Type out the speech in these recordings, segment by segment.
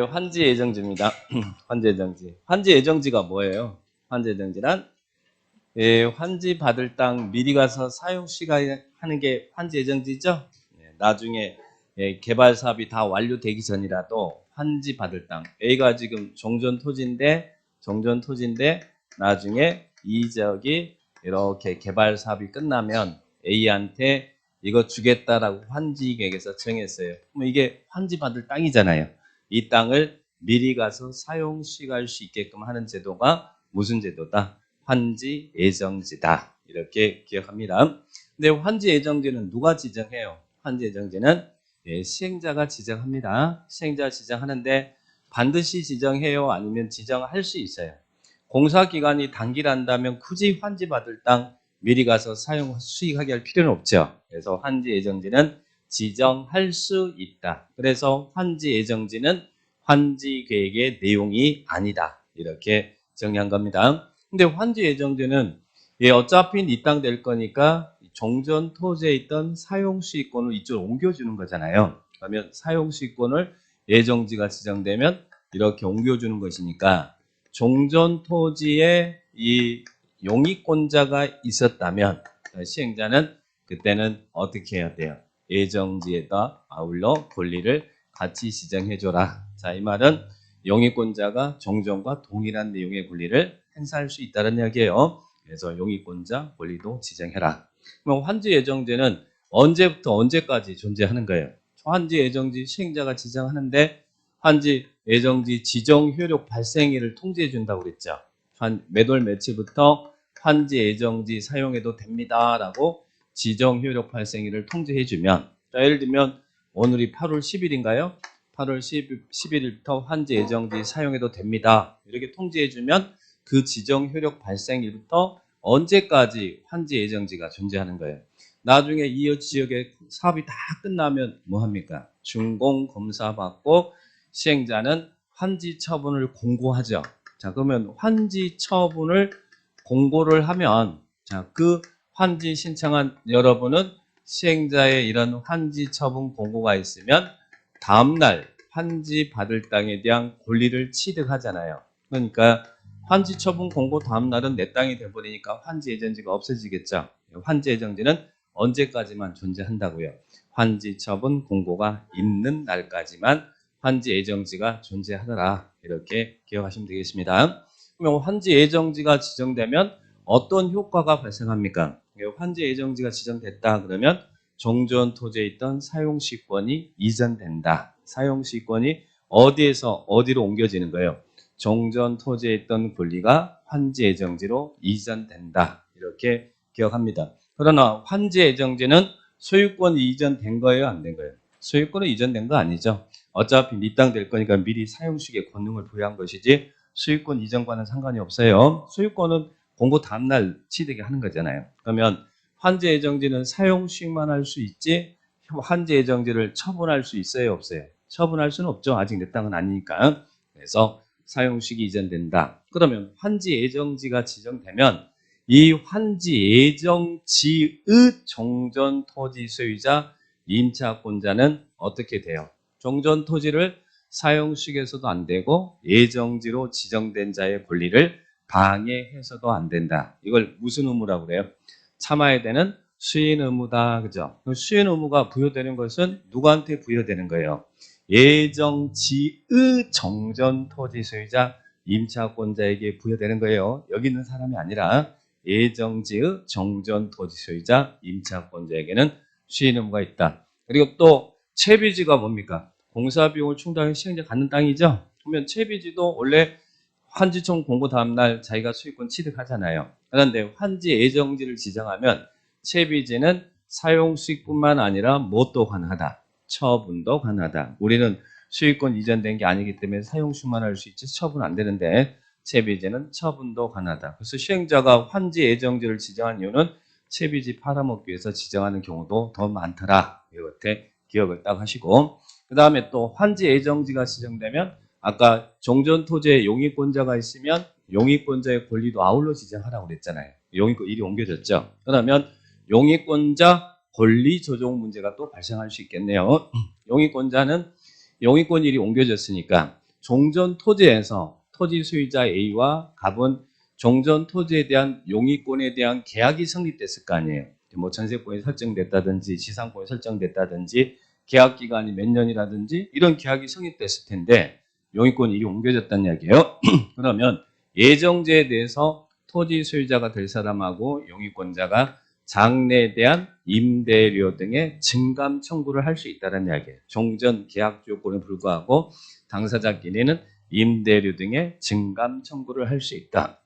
환지 예정지입니다. 환지 예정지. 환지 예정지가 뭐예요? 환지 예정지란 환지 받을 땅 미리 가서 사용 시가하는 게 환지 예정지죠. 나중에 개발 사업이 다 완료되기 전이라도 환지 받을 땅. A가 지금 종전 토지인데 나중에 이 지역이 이렇게 개발 사업이 끝나면 A한테 이거 주겠다라고 환지 계획에서 정했어요. 그럼 이게 환지 받을 땅이잖아요. 이 땅을 미리 가서 사용 시가할 수 있게끔 하는 제도가 무슨 제도다? 환지 예정지다. 이렇게 기억합니다. 근데 환지 예정지는 누가 지정해요? 환지 예정지는 시행자가 지정합니다. 시행자가 지정하는데 반드시 지정해요? 아니면 지정할 수 있어요? 공사기간이 단기란다면 굳이 환지 받을 땅 미리 가서 사용 수익하게 할 필요는 없죠. 그래서 환지 예정지는 지정할 수 있다. 그래서 환지 예정지는 환지 계획의 내용이 아니다. 이렇게 정리한 겁니다. 근데 환지 예정지는 어차피 이 땅 될 거니까 종전 토지에 있던 사용 수익권을 이쪽으로 옮겨주는 거잖아요. 그러면 사용 수익권을 예정지가 지정되면 이렇게 옮겨주는 것이니까 종전 토지에 이 용익권자가 있었다면 시행자는 그때는 어떻게 해야 돼요? 예정지에다 아울러 권리를 같이 지정해줘라. 자, 이 말은 용익권자가 종전과 동일한 내용의 권리를 행사할 수 있다는 이야기예요. 그래서 용익권자 권리도 지정해라. 그럼 환지 예정지는 언제부터 언제까지 존재하는 거예요? 환지 예정지 시행자가 지정하는데 환지 예정지 지정 효력 발생일을 통지해 준다고 그랬죠. 몇월 며칠부터 환지 예정지 사용해도 됩니다라고 지정 효력 발생일을 통지해 주면, 자, 예를 들면 오늘이 8월 10일인가요? 8월 10일부터 환지 예정지 사용해도 됩니다. 이렇게 통지해 주면 그 지정 효력 발생일부터 언제까지 환지 예정지가 존재하는 거예요. 나중에 이 지역의 사업이 다 끝나면 뭐 합니까? 준공 검사 받고 시행자는 환지 처분을 공고하죠. 자, 그러면 환지 처분을 공고를 하면, 자, 그 환지 신청한 여러분은 시행자의 이런 환지 처분 공고가 있으면 다음날 환지 받을 땅에 대한 권리를 취득하잖아요. 그러니까 환지 처분 공고 다음날은 내 땅이 돼버리니까 환지 예정지가 없어지겠죠. 환지 예정지는 언제까지만 존재한다고요? 환지 처분 공고가 있는 날까지만 환지 예정지가 존재하더라. 이렇게 기억하시면 되겠습니다. 그러면 환지 예정지가 지정되면 어떤 효과가 발생합니까? 환지 예정지가 지정됐다 그러면 종전 토지에 있던 사용시권이 이전된다. 사용시권이 어디에서 어디로 옮겨지는 거예요? 종전 토지에 있던 권리가 환지 예정지로 이전된다. 이렇게 기억합니다. 그러나 환지 예정지는 소유권이 이전된 거예요? 안 된 거예요? 소유권은 이전된 거 아니죠. 어차피 네 땅 될 거니까 미리 사용식의 권능을 부여한 것이지 소유권 이전과는 상관이 없어요. 소유권은 공고 다음날 취득이 하는 거잖아요. 그러면 환지 예정지는 사용식만 할 수 있지 환지 예정지를 처분할 수 있어요? 없어요? 처분할 수는 없죠. 아직 내 땅은 아니니까. 그래서 사용식이 이전된다. 그러면 환지 예정지가 지정되면 이 환지 예정지의 종전 토지 소유자 임차권자는 어떻게 돼요? 종전 토지를 사용식에서도 안 되고 예정지로 지정된 자의 권리를 방해해서도 안 된다. 이걸 무슨 의무라고 그래요? 참아야 되는 수인 의무다. 그죠? 수인 의무가 부여되는 것은 누구한테 부여되는 거예요? 예정지의 종전 토지 소유자 임차권자에게 부여되는 거예요. 여기 있는 사람이 아니라 예정지의 종전 토지 소유자 임차권자에게는 수인 의무가 있다. 그리고 또 채비지가 뭡니까? 공사비용을 충당해 시행자 갖는 땅이죠. 그러면 채비지도 원래 환지청 공고 다음날 자기가 소유권 취득하잖아요. 그런데 환지 예정지를 지정하면 채비지는 사용 수익뿐만 아니라 무엇도 가능하다. 처분도 가능하다. 우리는 수익권 이전된 게 아니기 때문에 사용 수만 할 수 있지 처분 안 되는데 채비지는 처분도 가능하다. 그래서 시행자가 환지 예정지를 지정한 이유는 채비지 팔아먹기 위해서 지정하는 경우도 더 많더라. 이렇게 기억을 딱 하시고, 그 다음에 또 환지 예정지가 지정되면 아까 종전 토지에 용익권자가 있으면 용익권자의 권리도 아울러 지정하라고 그랬잖아요. 용익권 일이 옮겨졌죠. 그러면 용익권자 권리 조정 문제가 또 발생할 수 있겠네요. 용익권자는 용익권 일이 옮겨졌으니까 종전 토지에서 토지 소유자 A와 갑은 종전 토지에 대한 용의권에 대한 계약이 성립됐을 거 아니에요. 뭐 전세권이 설정됐다든지 지상권이 설정됐다든지 계약 기간이 몇 년이라든지 이런 계약이 성립됐을 텐데 용의권이 이리 옮겨졌다는 이야기예요. 그러면 예정지에 대해서 토지 소유자가 될 사람하고 용의권자가 장래에 대한 임대료 등의 증감 청구를 할 수 있다는 이야기예요. 종전 계약 조건에 불구하고 당사자끼리는 임대료 등의 증감 청구를 할 수 있다.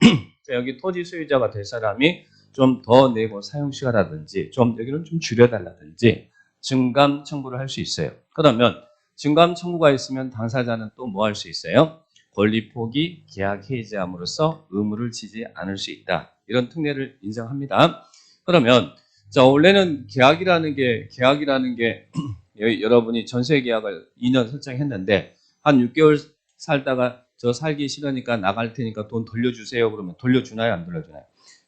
여기 토지 소유자가 될 사람이 좀 더 내고 사용시가라든지 좀 여기는 좀 줄여달라든지 증감 청구를 할 수 있어요. 그러면 증감 청구가 있으면 당사자는 또 뭐 할 수 있어요? 권리 포기, 계약 해지함으로써 의무를 지지 않을 수 있다. 이런 특례를 인정합니다. 그러면 자 원래는 계약이라는 게 여러분이 전세 계약을 2년 설정했는데 한 6개월 살다가 저 살기 싫으니까 나갈 테니까 돈 돌려주세요. 그러면 돌려주나요? 안 돌려주나요?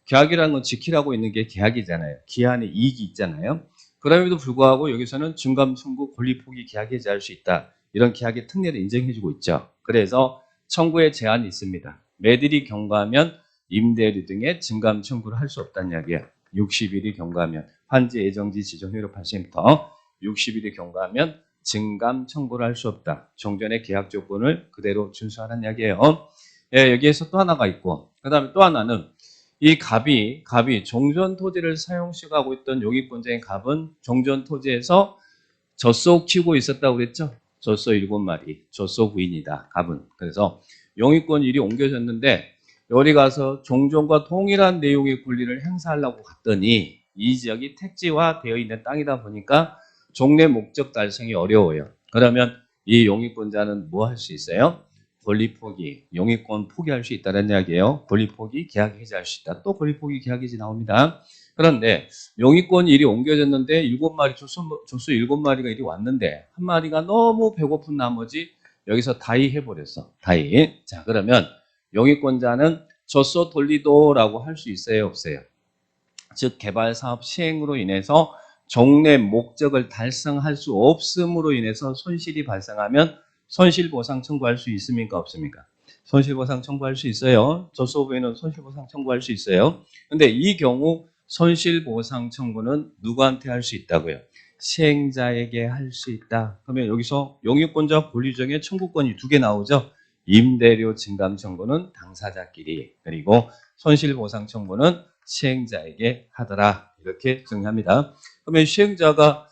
계약이라는 건 지키라고 있는 게 계약이잖아요. 기한에 이익이 있잖아요. 그럼에도 불구하고 여기서는 증감 청구 권리 포기 계약 해지할 수 있다. 이런 계약의 특례를 인정해주고 있죠. 그래서 청구의 제한이 있습니다. 매들이 경과하면 임대료 등의 증감 청구를 할 수 없다는 이야기예요. 60일이 경과하면 환지 예정지 지정효력 발생부터 60일이 경과하면 증감 청구를 할 수 없다. 종전의 계약 조건을 그대로 준수하라는 이야기예요. 예, 여기에서 또 하나가 있고 그 다음에 또 하나는 이 갑이 종전 토지를 사용시하고 있던 용의권자인 갑은 종전 토지에서 젖소 키우고 있었다고 그랬죠? 젖소 7마리, 젖소 부인이다. 갑은. 그래서 용의권 일이 옮겨졌는데 여기 가서 종전과 동일한 내용의 권리를 행사하려고 갔더니 이 지역이 택지화되어 있는 땅이다 보니까 종래 목적 달성이 어려워요. 그러면 이 용의권자는 뭐 할 수 있어요? 권리 포기, 용의권 포기할 수 있다는 이야기예요. 권리 포기, 계약 해지할 수 있다. 또 권리 포기, 계약 해지 나옵니다. 그런데 용의권 일이 옮겨졌는데 7마리, 조수 7마리가 이리 왔는데 한 마리가 너무 배고픈 나머지 여기서 다이 해버렸어. 다이. 자, 그러면 용의권자는 젖소 돌리도라고 할 수 있어요? 없어요? 즉 개발사업 시행으로 인해서 종래 목적을 달성할 수 없음으로 인해서 손실이 발생하면 손실보상 청구할 수 있습니까? 없습니까? 손실보상 청구할 수 있어요. 젖소부에는 손실보상 청구할 수 있어요. 근데 이 경우 손실보상 청구는 누구한테 할 수 있다고요? 시행자에게 할 수 있다. 그러면 여기서 용의권자 권리정의 청구권이 2개 나오죠. 임대료 증감 청구는 당사자끼리, 그리고 손실보상 청구는 시행자에게 하더라. 이렇게 정리합니다. 그러면 시행자가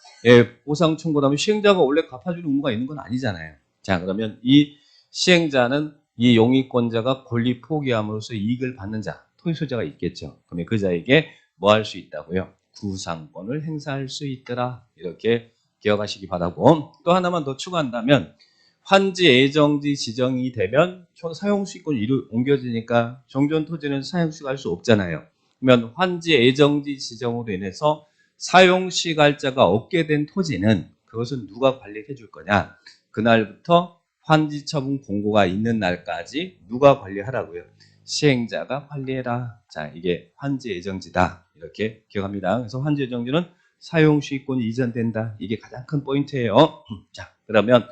보상 청구를 하면 시행자가 원래 갚아주는 의무가 있는 건 아니잖아요. 자, 그러면 이 시행자는 이 용의권자가 권리 포기함으로써 이익을 받는 자, 토지소유자가 있겠죠. 그러면 그 자에게 뭐 할 수 있다고요? 구상권을 행사할 수 있더라. 이렇게 기억하시기 바라고, 또 하나만 더 추가한다면 환지 예정지 지정이 되면 사용수익권이 옮겨지니까 종전 토지는 사용수익 할 수 없잖아요. 그러면 환지 예정지 지정으로 인해서 사용시갈자가 없게 된 토지는 그것은 누가 관리해 줄 거냐? 그날부터 환지 처분 공고가 있는 날까지 누가 관리하라고요? 시행자가 관리해라. 자, 이게 환지 예정지다. 이렇게 기억합니다. 그래서 환지 예정지는 사용시권이 이전된다. 이게 가장 큰 포인트예요. 자, 그러면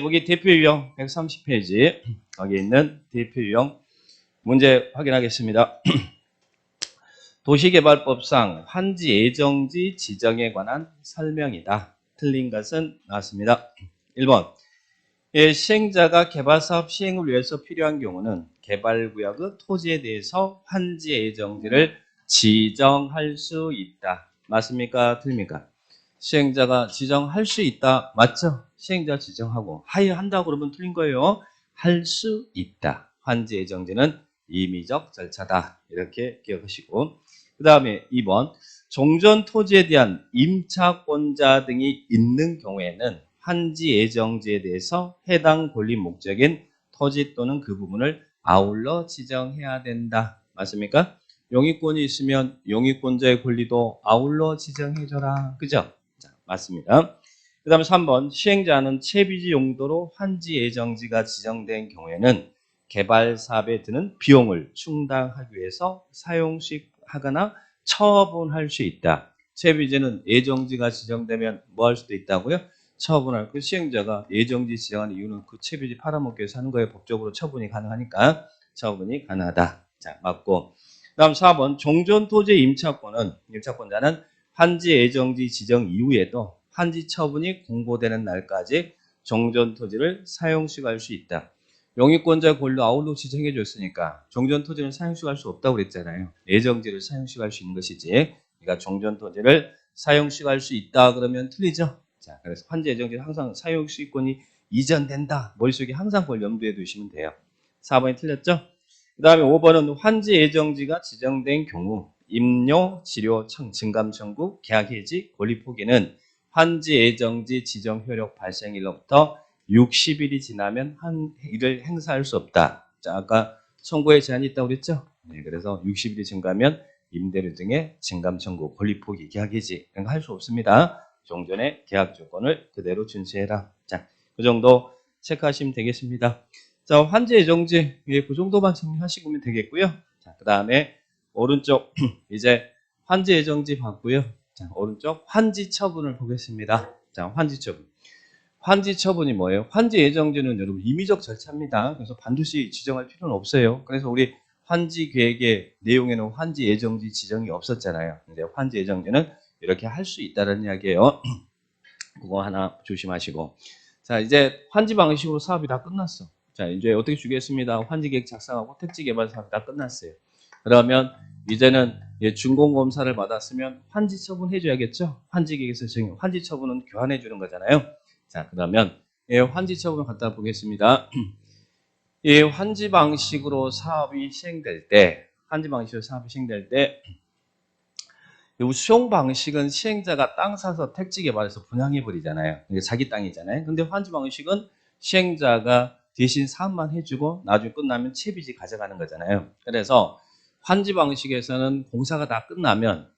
거기 대표 유형 130페이지 거기 있는 대표 유형 문제 확인하겠습니다. 도시개발법상 환지 예정지 지정에 관한 설명이다. 틀린 것은 나왔습니다. 1번. 시행자가 개발사업 시행을 위해서 필요한 경우는 개발구역의 토지에 대해서 환지 예정지를 지정할 수 있다. 맞습니까? 틀립니까? 시행자가 지정할 수 있다. 맞죠? 시행자 지정하고 한다고 그러면 틀린 거예요. 할 수 있다. 환지 예정지는 임의적 절차다. 이렇게 기억하시고, 그 다음에 2번. 종전 토지에 대한 임차권자 등이 있는 경우에는 환지 예정지에 대해서 해당 권리 목적인 토지 또는 그 부분을 아울러 지정해야 된다. 맞습니까? 용의권이 있으면 용의권자의 권리도 아울러 지정해줘라. 그죠? 자, 맞습니다. 그 다음에 3번. 시행자는 채비지 용도로 환지 예정지가 지정된 경우에는 개발 사업에 드는 비용을 충당하기 위해서 사용식하거나 처분할 수 있다. 채비지는 예정지가 지정되면 뭐 할 수도 있다고요? 처분할 그 시행자가 예정지 지정한 이유는 그 채비지 팔아먹기 위해서 하는 거에 법적으로 처분이 가능하니까 처분이 가능하다. 자, 맞고. 다음 4번 종전토지 임차권자는 환지 예정지 지정 이후에도 환지 처분이 공고되는 날까지 종전토지를 사용시할 수 있다. 영유권자 권리 아울러 지정해 줬으니까 종전토지를 사용시할 수 없다고 그랬잖아요. 예정지를 사용시할 수 있는 것이지. 그러니까 종전토지를 사용시할 수 있다 그러면 틀리죠. 자, 그래서 환지 예정지는 항상 사용시권이 이전된다. 머릿속에 항상 그걸 염두에 두시면 돼요. 4번이 틀렸죠? 그 다음에 5번은 환지 예정지가 지정된 경우 임료, 치료, 증감 청구, 계약 해지, 권리 포기는 환지 예정지 지정 효력 발생일로부터 60일이 지나면 한 일을 행사할 수 없다. 자, 아까 청구에 제한이 있다고 그랬죠? 네, 그래서 60일이 증가하면 임대료 등의 증감 청구, 권리 포기, 계약 해지 이런 거 할 수 없습니다. 종전의 계약 조건을 그대로 준수해라. 자, 그 정도 체크하시면 되겠습니다. 자, 환지 예정지 그 정도만 정리하시면 되겠고요. 자, 그 다음에 오른쪽 이제 환지 예정지 봤고요. 자, 오른쪽 환지 처분을 보겠습니다. 자, 환지 처분. 환지 처분이 뭐예요? 환지 예정지는 여러분 임의적 절차입니다. 그래서 반드시 지정할 필요는 없어요. 그래서 우리 환지 계획의 내용에는 환지 예정지 지정이 없었잖아요. 근데 환지 예정지는 이렇게 할 수 있다는 이야기예요. 그거 하나 조심하시고. 자, 이제 환지 방식으로 사업이 다 끝났어. 자, 이제 어떻게 주겠습니다. 환지 계획 작성하고 택지 개발 사업이 다 끝났어요. 그러면 이제는 준공검사를 받았으면 환지 처분 해줘야겠죠? 환지 계획에서 정해. 환지 처분은 교환해 주는 거잖아요. 자, 그러면 환지 처분을 갖다 보겠습니다. 이 환지 방식으로 사업이 시행될 때, 이 수용 방식은 시행자가 땅 사서 택지 개발해서 분양해 버리잖아요. 이게 자기 땅이잖아요. 근데 환지 방식은 시행자가 대신 사업만 해주고 나중에 끝나면 채비지 가져가는 거잖아요. 그래서 환지 방식에서는 공사가 다 끝나면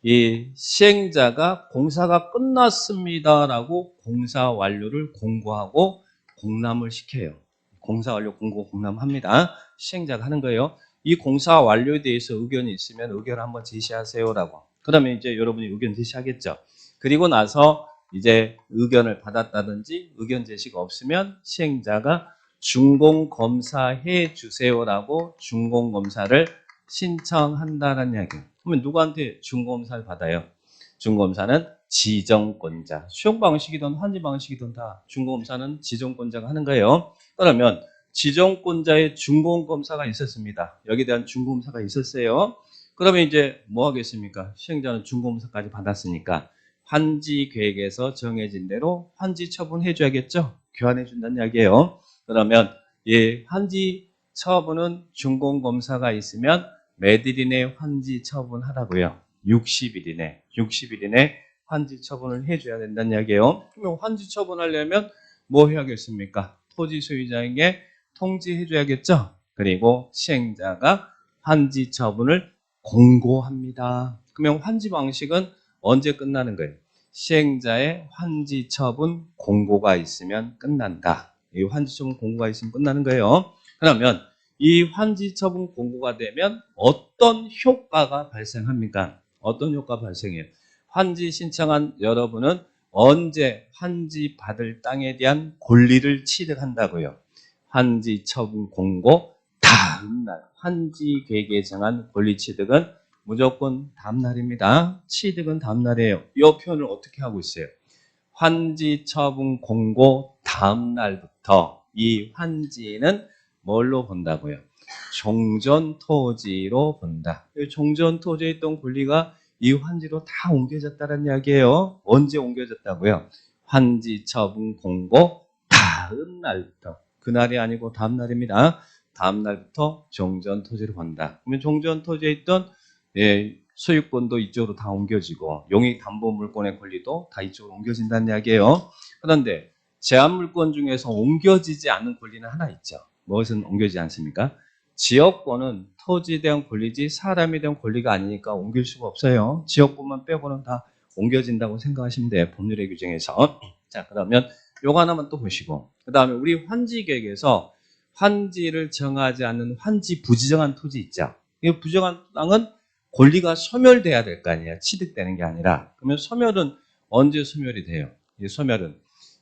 이 시행자가 공사가 끝났습니다라고 공사 완료를 공고하고 공람을 시켜요. 공사 완료 공고 공람합니다. 시행자가 하는 거예요. 이 공사 완료에 대해서 의견이 있으면 의견을 한번 제시하세요라고. 그러면 이제 여러분이 의견 제시하겠죠. 그리고 나서 이제 의견을 받았다든지 의견 제시가 없으면 시행자가 준공검사해 주세요라고 준공검사를 신청한다는 이야기예요. 그러면 누구한테 준공검사를 받아요? 준공검사는 지정권자. 수용 방식이든 환지 방식이든 다 준공검사는 지정권자가 하는 거예요. 그러면 지정권자의 준공검사가 있었습니다. 여기에 대한 준공검사가 있었어요. 그러면 이제 뭐 하겠습니까? 시행자는 준공검사까지 받았으니까 환지 계획에서 정해진 대로 환지 처분해 줘야겠죠? 교환해 준다는 이야기예요. 그러면 이 환지 처분은 준공검사가 있으면 몇일 이내 환지 처분하라고요? 60일 이내 환지 처분을 해줘야 된다는 이야기예요. 그러면 환지 처분하려면 뭐 해야겠습니까? 토지 소유자에게 통지해줘야겠죠? 그리고 시행자가 환지 처분을 공고합니다. 그러면 환지 방식은 언제 끝나는 거예요? 시행자의 환지 처분 공고가 있으면 끝난다. 이 환지 처분 공고가 있으면 끝나는 거예요. 그러면 이 환지 처분 공고가 되면 어떤 효과가 발생합니까? 어떤 효과 발생해요? 환지 신청한 여러분은 언제 환지 받을 땅에 대한 권리를 취득한다고요? 환지 처분 공고 다음날 환지 계획에 정한 권리 취득은 무조건 다음날입니다. 취득은 다음날이에요. 이 표현을 어떻게 하고 있어요? 환지 처분 공고 다음날부터 이 환지는 뭘로 본다고요? 종전토지로 본다. 종전토지에 있던 권리가 이 환지로 다 옮겨졌다는 이야기예요. 언제 옮겨졌다고요? 환지 처분 공고 다음 날부터. 그날이 아니고 다음 날입니다. 다음 날부터 종전토지로 본다. 그러면 종전토지에 있던 소유권도 이쪽으로 다 옮겨지고 용익담보물권의 권리도 다 이쪽으로 옮겨진다는 이야기예요. 그런데 제한물권 중에서 옮겨지지 않는 권리는 하나 있죠. 무엇은 옮겨지지 않습니까? 지역권은 토지에 대한 권리지 사람에 대한 권리가 아니니까 옮길 수가 없어요. 지역권만 빼고는 다 옮겨진다고 생각하시면 돼요. 법률의 규정에서. 자, 그러면 요거 하나만 또 보시고 그 다음에 우리 환지계획에서 환지를 정하지 않는 환지 부지정한 토지 있죠. 이 부정한 땅은 권리가 소멸돼야 될 거 아니에요. 취득되는 게 아니라. 그러면 소멸은 언제 소멸이 돼요? 이 소멸은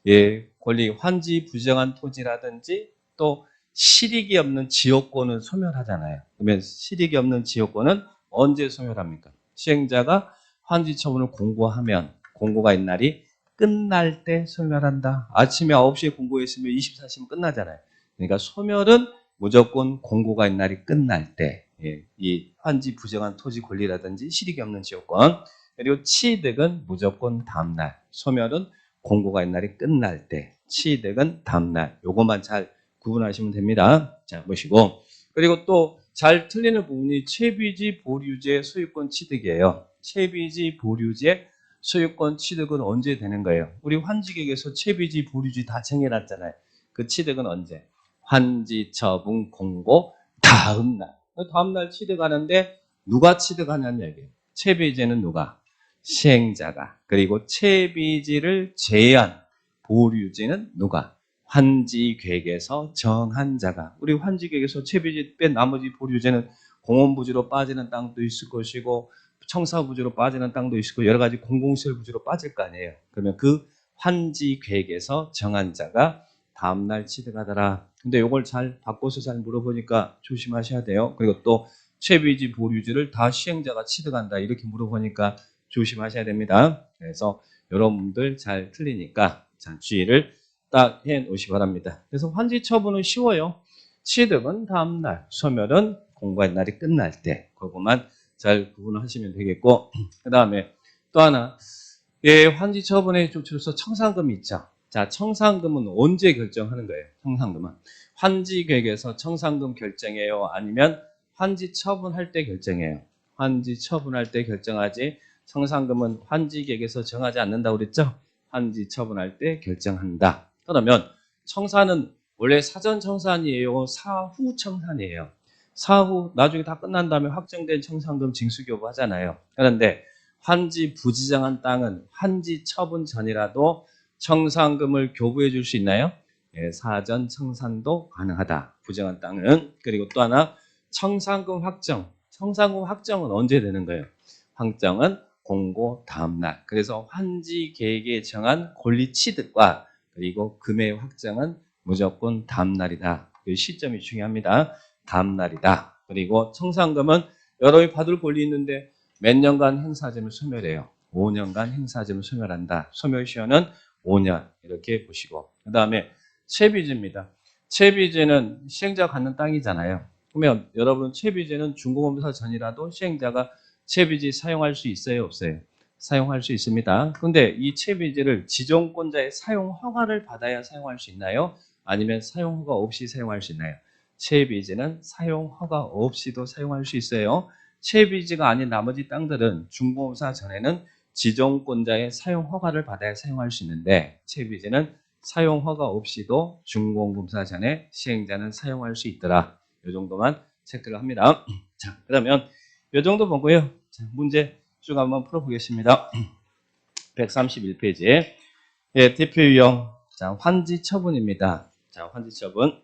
예, 권리 환지 부정한 토지라든지 또 실익이 없는 지역권은 소멸하잖아요. 그러면 실익이 없는 지역권은 언제 소멸합니까? 시행자가 환지 처분을 공고하면 공고가 있는 날이 끝날 때 소멸한다. 아침에 9시에 공고했으면 24시면 끝나잖아요. 그러니까 소멸은 무조건 공고가 있는 날이 끝날 때, 예, 이 환지 부정한 토지 권리라든지 실익이 없는 지역권, 그리고 취득은 무조건 다음날, 소멸은 공고가 있는 날이 끝날 때, 취득은 다음날. 요것만 잘 구분하시면 됩니다. 자, 보시고. 그리고 또 잘 틀리는 부분이 채비지 보류제 소유권 취득이에요. 채비지 보류제 소유권 취득은 언제 되는 거예요? 우리 환지객에서 채비지 보류지 다 정해놨잖아요. 그 취득은 언제? 환지 처분 공고 다음날. 다음날 취득하는데 누가 취득하냐는 얘기예요. 채비제는 누가? 시행자가. 그리고 채비지를 제한 보류지는 누가? 환지계획에서 정한 자가. 우리 환지계획에서 채비지 뺀 나머지 보류제는 공원부지로 빠지는 땅도 있을 것이고 청사부지로 빠지는 땅도 있고 여러 가지 공공시설 부지로 빠질 거 아니에요. 그러면 그 환지계획에서 정한 자가 다음날 취득하더라. 근데 이걸 잘 바꿔서 잘 물어보니까 조심하셔야 돼요. 그리고 또 채비지 보류지를 다 시행자가 취득한다 이렇게 물어보니까 조심하셔야 됩니다. 그래서 여러분들 잘 틀리니까 자, 주의를 딱 해놓으시 바랍니다. 그래서 환지 처분은 쉬워요. 취득은 다음날, 소멸은 공고한 날이 끝날 때 그거만 잘 구분하시면 되겠고 그 다음에 또 하나 예, 환지 처분의 조치로서 청산금이 있죠. 자, 청산금은 언제 결정하는 거예요? 청산금은 환지 계획에서 청산금 결정해요? 아니면 환지 처분할 때 결정해요? 환지 처분할 때 결정하지 청산금은 환지 계획에서 정하지 않는다고 그랬죠? 환지 처분할 때 결정한다. 그러면 청산은 원래 사전 청산이에요? 사후 청산이에요? 사후 나중에 다 끝난 다음에 확정된 청산금 징수교부 하잖아요. 그런데 환지 부지정한 땅은 환지 처분 전이라도 청산금을 교부해 줄 수 있나요? 예, 사전 청산도 가능하다. 부정한 땅은. 그리고 또 하나 청산금 확정. 청산금 확정은 언제 되는 거예요? 확정은 공고 다음날. 그래서 환지 계획에 정한 권리 취득과 그리고 금액 확정은 무조건 다음날이다. 그 시점이 중요합니다. 다음날이다. 그리고 청산금은 여러분이 받을 권리 있는데 몇 년간 행사점을 소멸해요. 5년간 행사점을 소멸한다. 소멸시효는 5년 이렇게 보시고 그 다음에 채비제입니다. 채비제는 시행자가 갖는 땅이잖아요. 그러면 여러분 채비제는 중공업사 전이라도 시행자가 채비지 사용할 수 있어요? 없어요? 사용할 수 있습니다. 그런데 이 채비지를 지정권자의 사용 허가를 받아야 사용할 수 있나요? 아니면 사용 허가 없이 사용할 수 있나요? 채비지는 사용 허가 없이도 사용할 수 있어요. 채비지가 아닌 나머지 땅들은 중공업사 전에는 지정권자의 사용 허가를 받아야 사용할 수 있는데 채비지는 사용 허가 없이도 중공검사 전에 시행자는 사용할 수 있더라. 이 정도만 체크를 합니다. 자, 그러면 이 정도 보고요. 자, 문제 쭉 한번 풀어보겠습니다. 131페이지에 예, 대표 유형 자, 환지 처분입니다. 자, 환지 처분.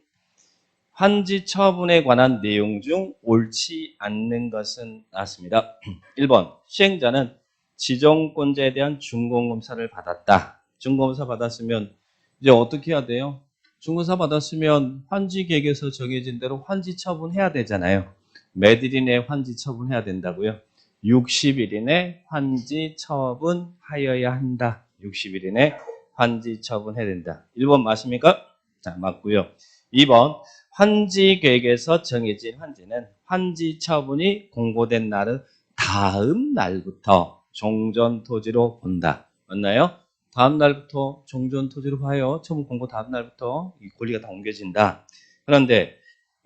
환지 처분에 관한 내용 중 옳지 않는 것은 나왔습니다. 1번 시행자는 지정권자에 대한 준공검사를 받았다. 준공검사 받았으면 이제 어떻게 해야 돼요? 준공검사 받았으면 환지계획에서 정해진 대로 환지 처분해야 되잖아요. 몇 일 이내에 환지 처분해야 된다고요? 60일 이내 환지 처분하여야 한다. 60일 이내 환지 처분해야 된다. 1번 맞습니까? 자, 맞고요. 2번 환지 계획에서 정해진 환지는 환지 처분이 공고된 날은 다음 날부터 종전 토지로 본다. 맞나요? 다음 날부터 종전 토지로 봐요. 처분 공고 다음 날부터 이 권리가 다 옮겨진다. 그런데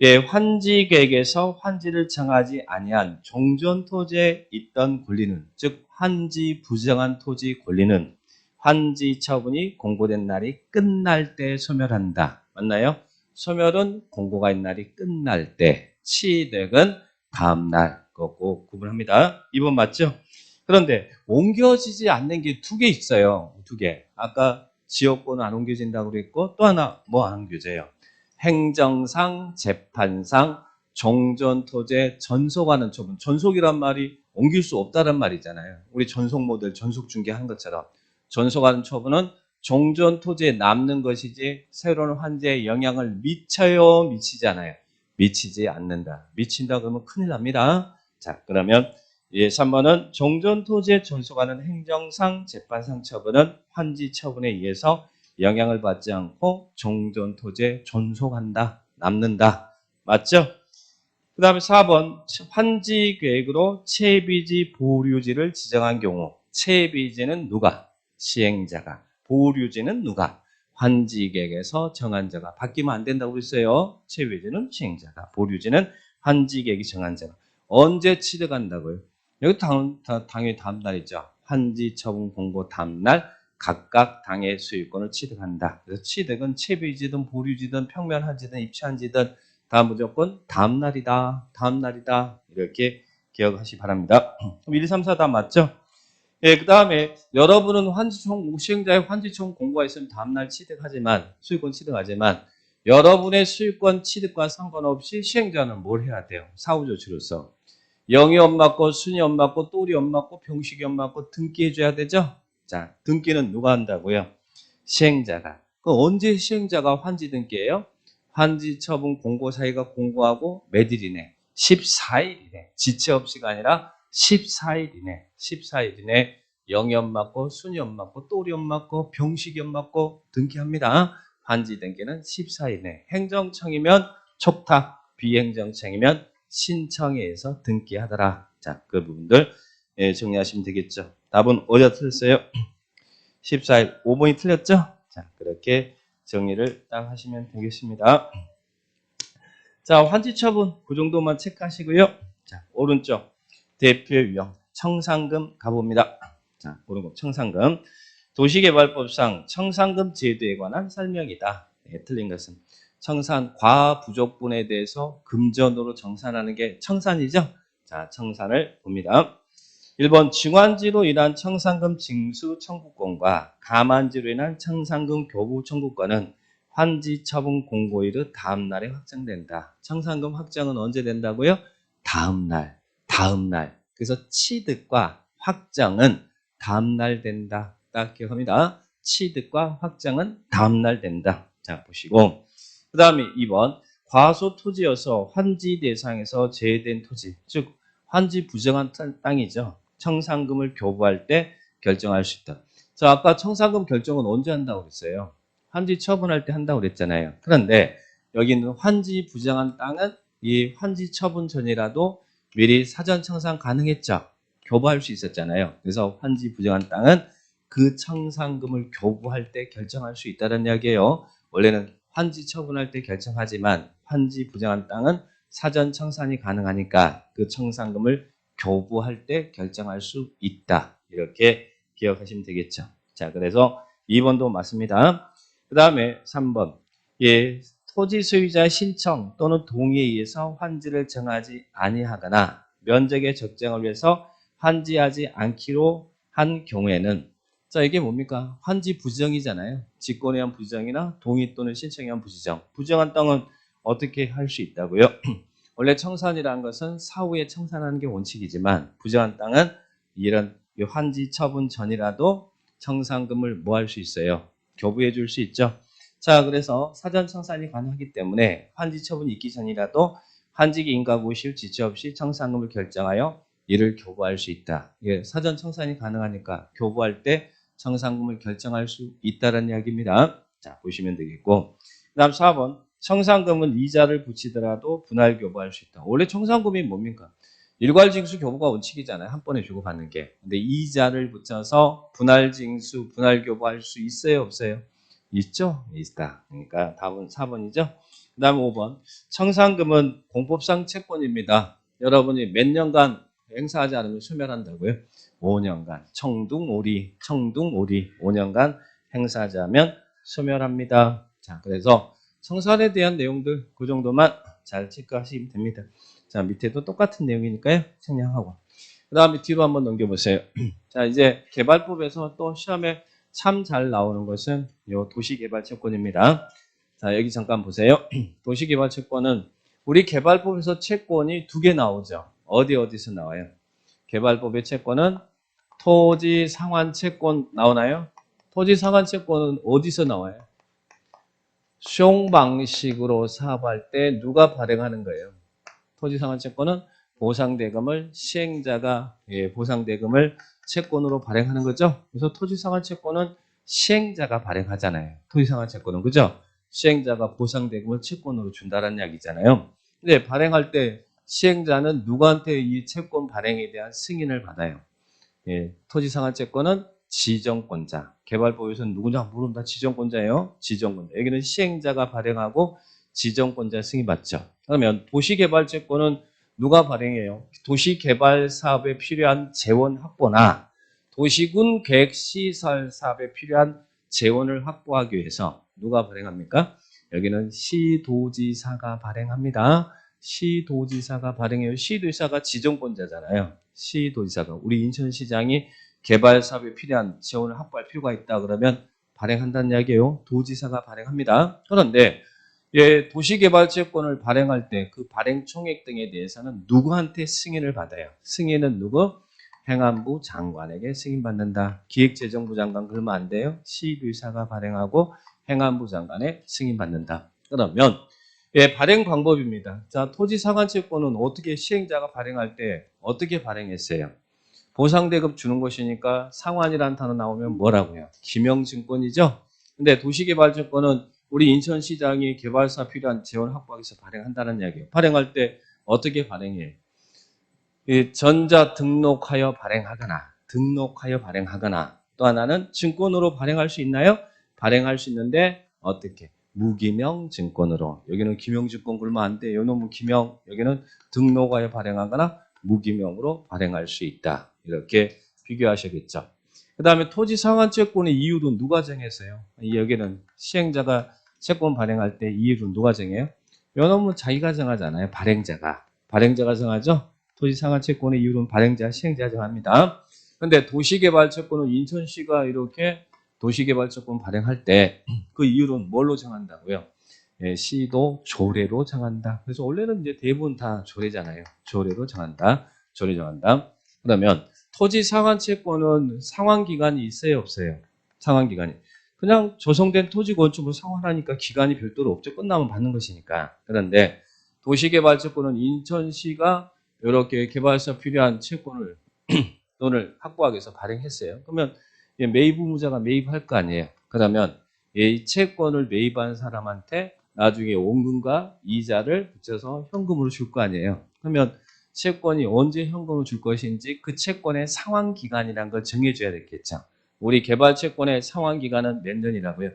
예, 환지 계획에서 환지를 정하지 아니한 종전 토지에 있던 권리는 즉 환지 부정한 토지 권리는 환지 처분이 공고된 날이 끝날 때 소멸한다. 맞나요? 소멸은 공고가 있는 날이 끝날 때, 취득은 다음 날 꼭 구분합니다. 2번 맞죠? 그런데 옮겨지지 않는 게 두 개 있어요. 두 개. 아까 지역권은 안 옮겨진다고 그랬고 또 하나 뭐 안 옮겨져요? 행정상, 재판상, 종전토지에 전속하는 처분. 전속이란 말이 옮길 수 없다는 말이잖아요. 우리 전속 모델, 전속 중개한 것처럼 전속하는 처분은 종전 토지에 남는 것이지 새로운 환지에 영향을 미쳐요? 미치지 않아요? 미치지 않는다. 미친다 그러면 큰일 납니다. 자, 그러면 3번은 종전 토지에 존속하는 행정상, 재판상 처분은 환지 처분에 의해서 영향을 받지 않고 종전 토지에 존속한다. 남는다. 맞죠? 그 다음에 4번 환지 계획으로 채비지 보류지를 지정한 경우 채비지는 누가? 시행자가. 보류지는 누가? 환지 계획에서 정한 자가. 바뀌면 안 된다고 그랬어요. 채비지는 시행자가. 보류지는 환지 계획이 정한 자가. 언제 취득한다고요? 여기 당연히 다음 날이죠. 환지 처분 공고 다음 날 각각 당의 소유권을 취득한다. 그래서 취득은 채비지든 보류지든 평면한지든 입체한지든 다 무조건 다음 날이다. 다음 날이다. 이렇게 기억하시 바랍니다. 그럼 1, 2, 3, 4 다 맞죠? 예, 그 다음에 여러분은 시행자의 환지총 공고가 있으면 다음날 취득하지만, 수익권 취득하지만, 여러분의 수익권 취득과 상관없이 시행자는 뭘 해야 돼요? 사후조치로서. 영이 엄마고, 순이 엄마고, 똘이 엄마고, 병식이 엄마고 등기해줘야 되죠? 자, 등기는 누가 한다고요? 시행자가. 그럼 언제 시행자가 환지 등기해요? 환지 처분 공고 사유가 공고하고 몇 일이네? 14일이네. 지체 없이가 아니라 14일이네. 14일이네. 영이 엄마고, 순이 엄마고, 똘이 엄마고, 병식이 엄마고 등기합니다. 환지 등기는 14일이네. 행정청이면 촉탁, 비행정청이면 신청해서 등기하더라. 자, 그 부분들 정리하시면 되겠죠. 답은 어디가 틀렸어요? 14일 5번이 틀렸죠? 자, 그렇게 정리를 딱 하시면 되겠습니다. 자, 환지 처분 그 정도만 체크하시고요. 자, 오른쪽 대표 유형 청산금 가봅니다. 자, 오른쪽 청산금. 도시개발법상 청산금 제도에 관한 설명이다. 네, 틀린 것은 청산 과부족분에 대해서 금전으로 정산하는 게 청산이죠. 자, 청산을 봅니다. 1번 증환지로 인한 청산금 징수 청구권과 감환지로 인한 청산금 교부 청구권은 환지 처분 공고일의 다음 날에 확정된다. 청산금 확정은 언제 된다고요? 다음 날. 다음 날. 그래서 취득과 확정은 다음 날 된다. 딱 기억합니다. 취득과 확정은 다음 날 된다. 자, 보시고. 그 다음에 2번. 과소 토지여서 환지 대상에서 제외된 토지. 즉, 환지 부정한 땅이죠. 청산금을 교부할 때 결정할 수 있다. 자, 아까 청산금 결정은 언제 한다고 그랬어요? 환지 처분할 때 한다고 그랬잖아요. 그런데 여기는 환지 부정한 땅은 이 환지 처분 전이라도 미리 사전 청산 가능했죠. 교부할 수 있었잖아요. 그래서 환지 부정한 땅은 그 청산금을 교부할 때 결정할 수 있다는 이야기예요. 원래는 환지 처분할 때 결정하지만 환지 부정한 땅은 사전 청산이 가능하니까 그 청산금을 교부할 때 결정할 수 있다. 이렇게 기억하시면 되겠죠. 자, 그래서 2번도 맞습니다. 그 다음에 3번. 예, 토지 소유자의 신청 또는 동의에 의해서 환지를 정하지 아니하거나 면적의 적정을 위해서 환지하지 않기로 한 경우에는 자, 이게 뭡니까? 환지 부정이잖아요. 직권에 의한 부정이나 동의 또는 신청에 의한 부정. 부정한 땅은 어떻게 할 수 있다고요? 원래 청산이라는 것은 사후에 청산하는 게 원칙이지만 부정한 땅은 이런 환지 처분 전이라도 청산금을 뭐 할 수 있어요? 교부해 줄 수 있죠. 자, 그래서 사전 청산이 가능하기 때문에 환지 처분이 있기 전이라도 환지기 인가 무실 지체 없이 청산금을 결정하여 이를 교부할 수 있다. 예, 사전 청산이 가능하니까 교부할 때 청산금을 결정할 수 있다는 이야기입니다. 자, 보시면 되겠고. 그 다음 4번. 청산금은 이자를 붙이더라도 분할 교부할 수 있다. 원래 청산금이 뭡니까? 일괄징수 교부가 원칙이잖아요. 한 번에 주고 받는 게. 근데 이자를 붙여서 분할징수, 분할 교부할 수 있어요? 없어요? 있죠? 있다. 그러니까 답은 4번이죠. 그 다음 5번. 청산금은 공법상 채권입니다. 여러분이 몇 년간 행사하지 않으면 소멸한다고요? 5년간. 청둥오리, 5년간 행사하지 않으면 소멸합니다. 자, 그래서 청산에 대한 내용들 그 정도만 잘 체크하시면 됩니다. 자, 밑에도 똑같은 내용이니까요. 생략하고. 그 다음에 뒤로 한번 넘겨보세요. 자, 이제 개발법에서 또 시험에 참 잘 나오는 것은 이 도시개발채권입니다. 자, 여기 잠깐 보세요. 도시개발채권은 우리 개발법에서 채권이 두 개 나오죠. 어디서 나와요? 개발법의 채권은 토지 상환 채권 나오나요? 토지 상환 채권은 어디서 나와요? 수용 방식으로 사업할 때 누가 발행하는 거예요? 토지 상환 채권은 보상대금을 시행자가 보상대금을 채권으로 발행하는 거죠. 그래서 토지 상환 채권은 시행자가 발행하잖아요. 토지 상환 채권은 그죠? 시행자가 보상대금을 채권으로 준다는 이야기잖아요. 근데 발행할 때 시행자는 누구한테 이 채권 발행에 대한 승인을 받아요? 토지 상환 채권은 지정권자. 개발법에서는 누구냐 물으면 다 지정권자예요. 지정권자. 여기는 시행자가 발행하고 지정권자 승인 받죠. 그러면 도시개발 채권은 누가 발행해요? 도시개발 사업에 필요한 재원 확보나 도시군 계획시설 사업에 필요한 재원을 확보하기 위해서 누가 발행합니까? 여기는 시도지사가 발행합니다. 시도지사가 발행해요. 시도지사가 지정권자잖아요. 시도지사가 우리 인천시장이 개발 사업에 필요한 재원을 확보할 필요가 있다 그러면 발행한다는 이야기예요. 도지사가 발행합니다. 그런데 도시개발채권을 발행할 때 그 발행 총액 등에 대해서는 누구한테 승인을 받아요? 승인은 누구? 행안부 장관에게 승인받는다. 기획재정부 장관 그러면 안 돼요. 시도지사가 발행하고 행안부 장관의 승인받는다. 그러면 발행 방법입니다. 자, 토지 상환채권은 어떻게 시행자가 발행할 때 어떻게 발행했어요? 보상대금 주는 것이니까 상환이라는 단어 나오면 뭐라고요? 기명증권이죠. 근데 도시개발증권은 우리 인천시장이 개발사 필요한 재원 확보하기 위해서 발행한다는 이야기예요. 발행할 때 어떻게 발행해요? 전자 등록하여 발행하거나 또 하나는 증권으로 발행할 수 있나요? 발행할 수 있는데 어떻게? 무기명 증권으로. 여기는 기명증권 그러면 안 돼. 요놈은 기명, 여기는 등록하여 발행하거나 무기명으로 발행할 수 있다. 이렇게 비교하셔야겠죠. 그 다음에 토지 상환채권의 이율은 누가 정했어요? 여기는 시행자가 채권 발행할 때 이율은 누가 정해요? 요놈은 자기가 정하잖아요. 발행자가 정하죠. 토지 상환채권의 이율은 발행자, 시행자가 정합니다. 그런데 도시개발채권은 인천시가 이렇게 도시개발채권 발행할 때 그 이율은 뭘로 정한다고요? 시도 조례로 정한다. 그래서 원래는 이제 대부분 다 조례잖아요. 조례로 정한다. 조례 정한다. 그러면 토지 상환채권은 상환기간이 있어요, 없어요? 상환기간이. 그냥 조성된 토지 건축을 상환하니까 기간이 별도로 없죠. 끝나면 받는 것이니까. 그런데 도시개발채권은 인천시가 이렇게 개발사 필요한 채권을 돈을 확보하기 위해서 발행했어요. 그러면 매입의무자가 매입할 거 아니에요. 그러면 이 채권을 매입한 사람한테 나중에 원금과 이자를 붙여서 현금으로 줄 거 아니에요. 그러면 채권이 언제 현금으로 줄 것인지 그 채권의 상환기간이라는 걸 정해줘야 되겠죠. 우리 개발채권의 상환기간은 몇 년이라고요?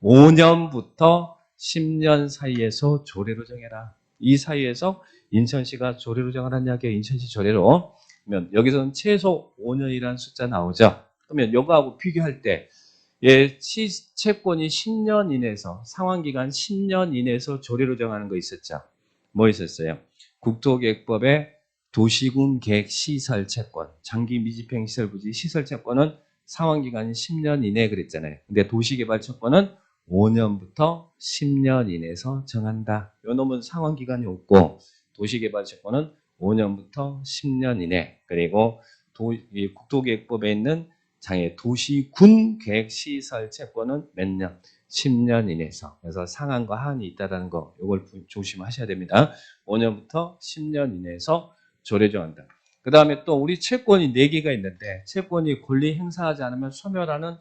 5년부터 10년 사이에서 조례로 정해라. 이 사이에서 인천시가 조례로 정하라는 이야기예요. 인천시 조례로. 그러면 여기서는 최소 5년이라는 숫자 나오죠. 그러면 이거하고 비교할 때 채권이 10년 이내에서 상환기간 10년 이내에서 조례로 정하는 거 있었죠. 뭐 있었어요? 국토계획법에 도시군 계획 시설 채권, 장기 미집행 시설 부지 시설 채권은 상환기간이 10년 이내 그랬잖아요. 근데 도시개발 채권은 5년부터 10년 이내에서 정한다. 요 놈은 상환기간이 없고 도시개발 채권은 5년부터 10년 이내. 그리고 국토계획법에 있는 도시군 계획 시설 채권은 몇 년? 10년 이내에서. 그래서 상한과 하한이 있다는 거 이걸 조심하셔야 됩니다. 5년부터 10년 이내에서 조례 정한다. 그 다음에 또 우리 채권이 4개가 있는데 채권이 권리 행사하지 않으면 소멸하는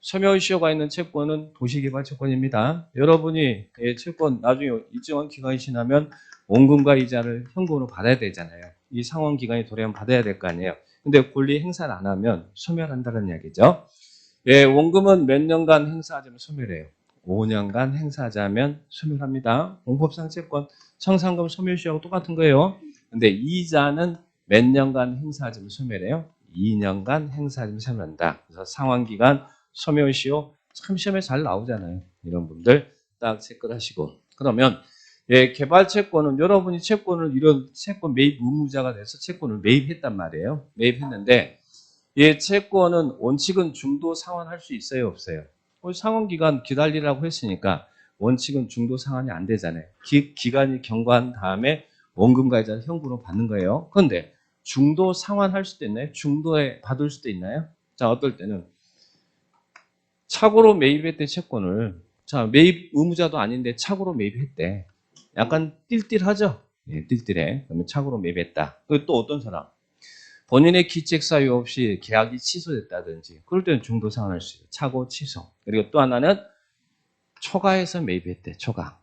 소멸시효가 있는 채권은 도시개발 채권입니다. 여러분이 채권 나중에 일정한 기간이 지나면 원금과 이자를 현금으로 받아야 되잖아요. 이 상환 기간이 도래하면 받아야 될 거 아니에요. 근데 권리 행사를 안 하면 소멸한다는 이야기죠. 원금은 몇 년간 행사하자면 소멸해요. 5년간 행사하자면 소멸합니다. 공법상 채권 청산금 소멸시효하고 똑같은 거예요. 근데 이자는 몇 년간 행사하자면 소멸해요? 2년간 행사하자면 소멸한다. 그래서 상환기간 소멸시효 참 시험에 잘 나오잖아요. 이런 분들 딱 체크하시고. 그러면 개발채권은 여러분이 채권을 이런 채권 매입 의무자가 돼서 채권을 매입했단 말이에요. 매입했는데 채권은 원칙은 중도 상환할 수 있어요, 없어요? 상환기간 기다리라고 했으니까 원칙은 중도 상환이 안 되잖아요. 기간이 경과한 다음에 원금과 이자를 현금으로 받는 거예요. 그런데 중도 상환할 수도 있나요? 중도에 받을 수도 있나요? 자, 어떨 때는 착오로 매입했대 채권을. 자, 매입 의무자도 아닌데 착오로 매입했대. 약간 띨띨하죠? 예, 띨띨해. 그러면 착오로 매입했다. 그리고 또 어떤 사람? 본인의 기책 사유 없이 계약이 취소됐다든지 그럴 때는 중도 상환할 수 있어요. 착오 취소. 그리고 또 하나는 초과해서 매입했대. 초과.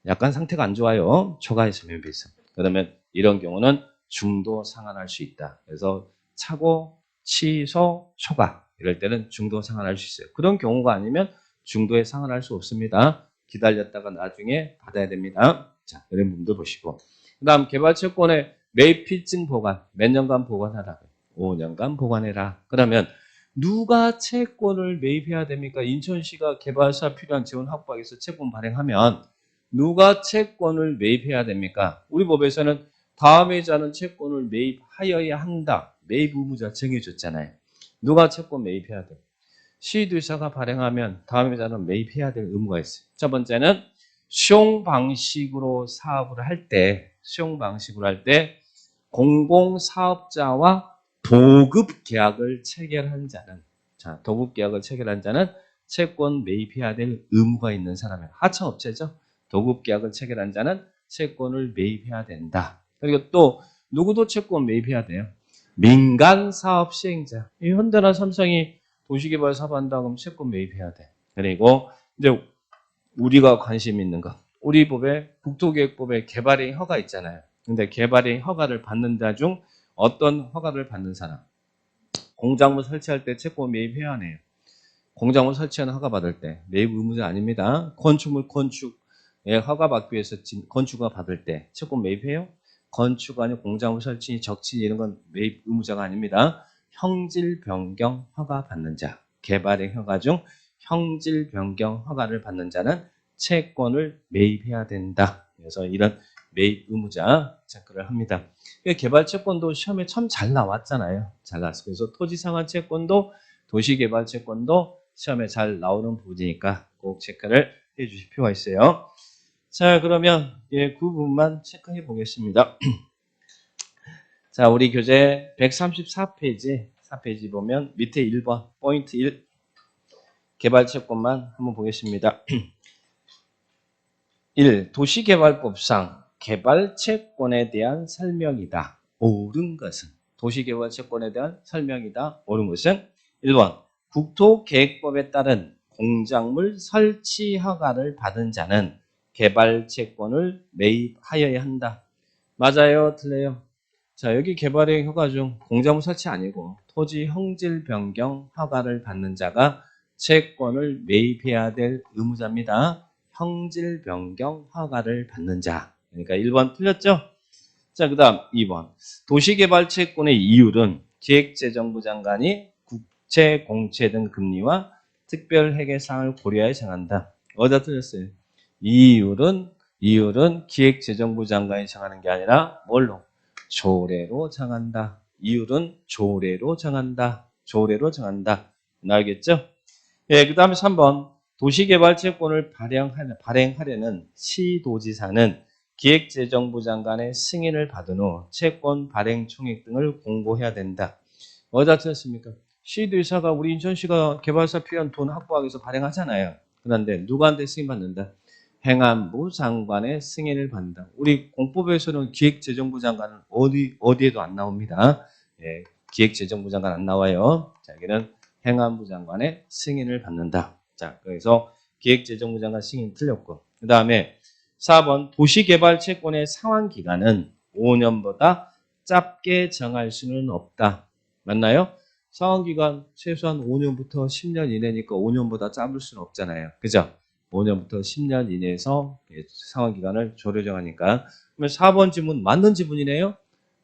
약간 상태가 안 좋아요. 초과해서 매입했어. 그러면 이런 경우는 중도 상환할 수 있다. 그래서 착오, 취소, 초과 이럴 때는 중도 상환할 수 있어요. 그런 경우가 아니면 중도에 상환할 수 없습니다. 기다렸다가 나중에 받아야 됩니다. 자, 이런 부분도 보시고. 그 다음 개발채권의 매입 필증 보관. 몇 년간 보관하라. 5년간 보관해라. 그러면 누가 채권을 매입해야 됩니까? 인천시가 개발사 필요한 재원 확보하기 위해서 채권 발행하면 누가 채권을 매입해야 됩니까? 우리 법에서는 다음에 자는 채권을 매입하여야 한다. 매입 의무자 정해줬잖아요. 누가 채권 매입해야 돼? 시도지사가 발행하면 다음에 자는 매입해야 될 의무가 있어요. 첫 번째는 수용 방식으로 사업을 할 때, 공공사업자와 도급 계약을 체결한 자는, 자, 도급 계약을 체결한 자는 채권 매입해야 될 의무가 있는 사람이에요. 하청업체죠. 도급 계약을 체결한 자는 채권을 매입해야 된다. 그리고 또 누구도 채권 매입해야 돼요. 민간 사업 시행자. 이 현대나 삼성이 도시개발 사업한다 그러면 채권 매입해야 돼. 그리고 이제 우리가 관심 있는 거. 우리 법에 국토계획법에 개발의 허가 있잖아요. 근데 개발의 허가를 받는 자 중 어떤 허가를 받는 사람? 공작물 설치할 때 채권 매입해야 하네요. 공작물 설치하는 허가 받을 때 매입 의무자 아닙니다. 건축물 건축에 허가 받기 위해서 건축허가 받을 때 채권 매입해요? 건축 아니면 공작물 설치, 적치 이런 건 매입 의무자가 아닙니다. 형질 변경 허가 받는 자, 개발의 허가 중 형질 변경 허가를 받는 자는 채권을 매입해야 된다. 그래서 이런 매입 의무자 체크를 합니다. 개발 채권도 시험에 참 잘 나왔잖아요. 잘 나왔어요. 그래서 토지상환 채권도 도시개발 채권도 시험에 잘 나오는 부분이니까 꼭 체크를 해 주실 필요가 있어요. 자, 그러면 그 부분만 체크해 보겠습니다. 자, 우리 교재 134페이지, 4페이지 보면 밑에 1번, 포인트 1, 개발채권만 한번 보겠습니다. 1. 도시개발법상 개발채권에 대한 설명이다. 옳은 것은 도시개발채권에 대한 설명이다. 옳은 것은 1번 국토계획법에 따른 공작물 설치 허가를 받은 자는 개발채권을 매입하여야 한다. 맞아요? 틀려요? 자, 여기 개발의 허가 중 공작물 설치 아니고 토지 형질 변경 허가를 받는 자가 채권을 매입해야 될 의무자입니다. 형질 변경 허가를 받는 자. 그러니까 1번 틀렸죠? 자, 그 다음 2번. 도시개발채권의 이율은 기획재정부 장관이 국채, 공채 등 금리와 특별회계사항을 고려하여 정한다. 어디다 틀렸어요? 이율은 기획재정부 장관이 정하는 게 아니라 뭘로? 조례로 정한다. 이율은 조례로 정한다. 조례로 정한다. 알겠죠? 예, 그 다음에 3번. 도시개발채권을 발행하려는 시도지사는 기획재정부 장관의 승인을 받은 후 채권 발행 총액 등을 공고해야 된다. 어디다 틀렸습니까? 시도지사가 우리 인천시가 개발사 필요한 돈 확보하기 위해서 발행하잖아요. 그런데 누구한테 승인받는다? 행안부 장관의 승인을 받는다. 우리 공법에서는 기획재정부 장관은 어디에도 안 나옵니다. 예, 기획재정부 장관 안 나와요. 자, 여기는 행안부 장관의 승인을 받는다. 자, 그래서 기획재정부 장관 승인 틀렸고. 그 다음에 4번 도시개발채권의 상환기간은 5년보다 짧게 정할 수는 없다. 맞나요? 상환기간 최소한 5년부터 10년 이내니까 5년보다 짧을 수는 없잖아요. 그죠? 5년부터 10년 이내에서 상환기간을 조례 정하니까. 그러면 4번 지문 맞는 지문이네요.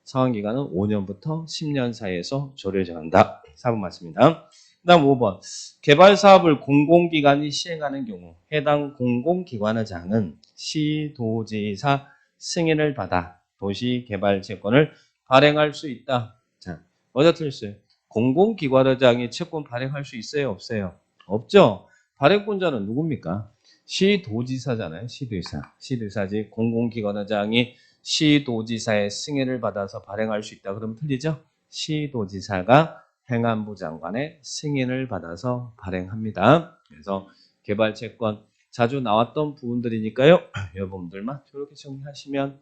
상환기간은 5년부터 10년 사이에서 조례 정한다. 4번 맞습니다. 그 다음 5번. 개발사업을 공공기관이 시행하는 경우 해당 공공기관의장은 시도지사 승인을 받아 도시개발채권을 발행할 수 있다. 자, 어디다 틀렸어요? 공공기관의장이 채권 발행할 수 있어요? 없어요? 없죠? 발행권자는 누굽니까? 시도지사잖아요. 시도지사. 시도지사지 공공기관의장이 시도지사의 승인을 받아서 발행할 수 있다. 그러면 틀리죠? 시도지사가 행안부 장관의 승인을 받아서 발행합니다. 그래서 개발채권 자주 나왔던 부분들이니까요. 이 부분들만 이렇게 정리하시면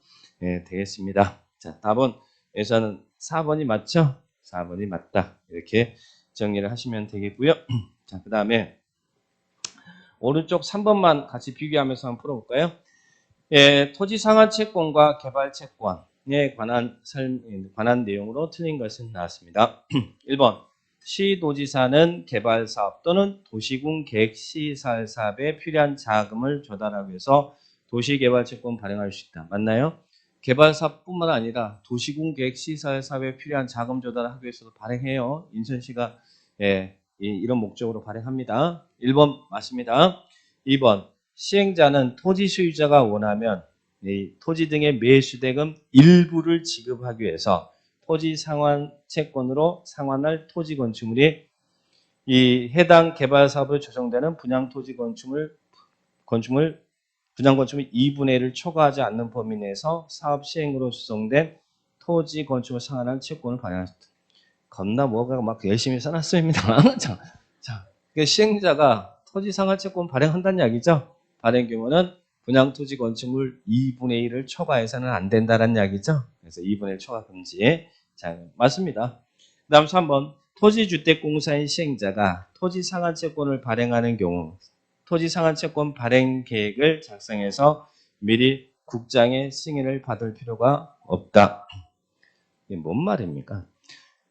되겠습니다. 자, 답은 여기서는 4번이 맞죠? 4번이 맞다. 이렇게 정리를 하시면 되겠고요. 자, 그 다음에 오른쪽 3번만 같이 비교하면서 한번 풀어볼까요? 토지 상한 채권과 개발 채권에 관한 내용으로 틀린 것은 나왔습니다. 1번 시도지사는 개발 사업 또는 도시군 계획 시설 사업에 필요한 자금을 조달하기 위해서 도시개발 채권 발행할 수 있다. 맞나요? 개발 사업뿐만 아니라 도시군 계획 시설 사업에 필요한 자금 조달을 하기 위해서도 발행해요. 인천시가 이런 목적으로 발행합니다. 1번 맞습니다. 2번 시행자는 토지 소유자가 원하면 이 토지 등의 매수대금 일부를 지급하기 위해서 토지 상환 채권으로 상환할 토지 건축물이 이 해당 개발 사업에 조성되는 분양 토지 건축물 분양 건축물 2분의 1을 초과하지 않는 범위 내에서 사업 시행으로 조성된 토지 건축을 상환한 채권을 발행한다. 겁나 뭐가 막 열심히 써놨습니다. 자, 시행자가 토지 상환 채권 발행한다는 이야기죠. 발행 규모는 분양 토지 건축물 2분의 1을 초과해서는 안 된다는 이야기죠. 그래서 2분의 1 초과 금지. 자, 맞습니다. 그 다음 3번 토지주택공사인 시행자가 토지 상환 채권을 발행하는 경우 토지 상환 채권 발행 계획을 작성해서 미리 국장의 승인을 받을 필요가 없다. 이게 뭔 말입니까?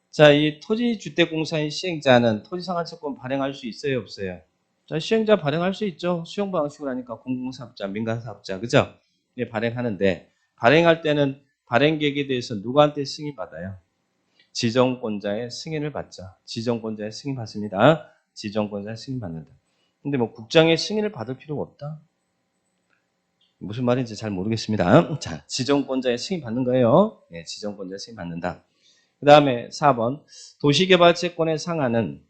자, 이 토지주택공사인 시행자는 토지상환채권 발행할 수 있어요, 없어요? 자, 시행자 발행할 수 있죠. 수용 방식으로 하니까 공공사업자, 민간사업자, 그죠? 예, 발행하는데 발행할 때는 발행 계획에 대해서 누구한테 승인 받아요? 지정권자의 승인을 받죠. 지정권자의 승인 받습니다. 지정권자의 승인 받는다. 근데 뭐 국장의 승인을 받을 필요가 없다. 무슨 말인지 잘 모르겠습니다. 자, 지정권자의 승인 받는 거예요. 예, 지정권자의 승인 받는다. 그 다음에 4번 도시개발채권의 상한은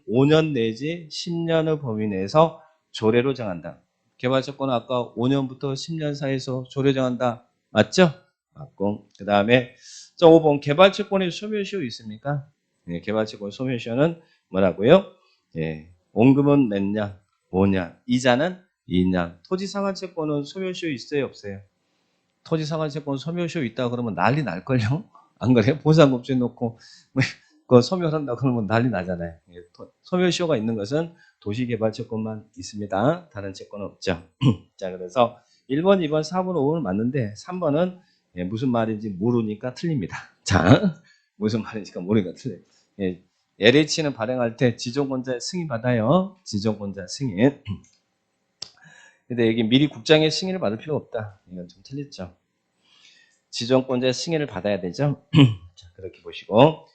5년 내지 10년의 범위 내에서 조례로 정한다. 개발채권은 아까 5년부터 10년 사이에서 조례 정한다. 맞죠? 맞고. 그 다음에 5번 개발채권의 소멸시효 있습니까? 개발채권 소멸시효는 뭐라고요? 원금은 몇 년? 5년. 이자는 2년. 토지상환채권은 소멸시효 있어요? 없어요? 토지상환채권 소멸시효 있다 그러면 난리 날걸요? 안 그래요? 보상금지 놓고 그 소멸한다 그러면 난리 나잖아요. 소멸시효가 있는 것은 도시개발채권만 있습니다. 다른 채권은 없죠. 자, 그래서 1번, 2번, 4번, 5번 맞는데 3번은 무슨 말인지 모르니까 틀립니다. 자, 무슨 말인지 모르니까 틀려요. LH는 발행할 때 지정권자 승인 받아요. 지정권자 승인. 근데 여기 미리 국장의 승인을 받을 필요 없다. 이건 좀 틀렸죠. 지정권자의 승인을 받아야 되죠. 자, 그렇게 보시고